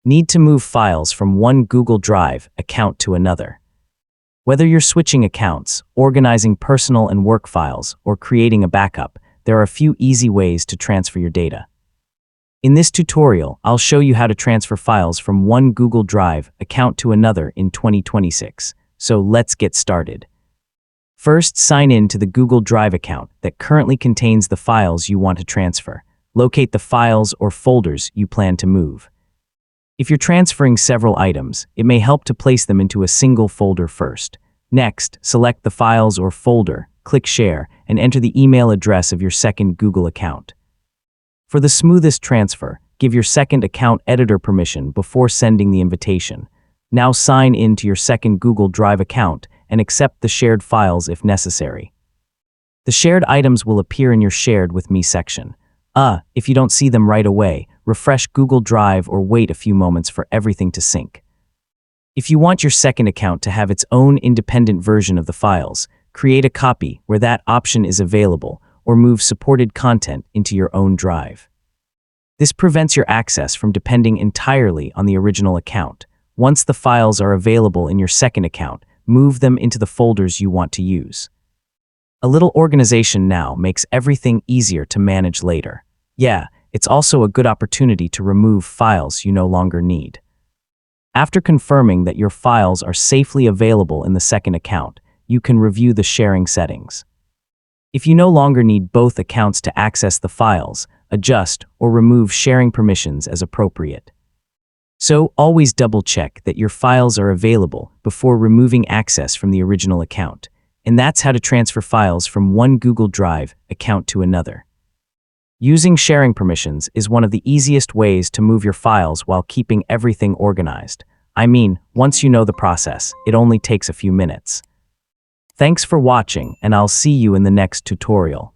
Need to move files from one Google Drive account to another. Whether you're switching accounts, organizing personal and work files, or creating a backup, there are a few easy ways to transfer your data. In this tutorial, I'll show you how to transfer files from one Google Drive account to another in 2026. So let's get started. First, sign in to the Google Drive account that currently contains the files you want to transfer. Locate the files or folders you plan to move. If you're transferring several items, it may help to place them into a single folder first. Next, select the files or folder, click Share, and enter the email address of your second Google account. For the smoothest transfer, give your second account editor permission before sending the invitation. Now sign in to your second Google Drive account and accept the shared files if necessary. The shared items will appear in your Shared with Me section. If you don't see them right away, refresh Google Drive or wait a few moments for everything to sync. If you want your second account to have its own independent version of the files, create a copy where that option is available or move supported content into your own drive. This prevents your access from depending entirely on the original account. Once the files are available in your second account, move them into the folders you want to use. A little organization now makes everything easier to manage later. Yeah, it's also a good opportunity to remove files you no longer need. After confirming that your files are safely available in the second account, you can review the sharing settings. If you no longer need both accounts to access the files, adjust or remove sharing permissions as appropriate. So always double-check that your files are available before removing access from the original account. And that's how to transfer files from one Google Drive account to another. Using sharing permissions is one of the easiest ways to move your files while keeping everything organized. I mean, once you know the process, it only takes a few minutes. Thanks for watching, and I'll see you in the next tutorial.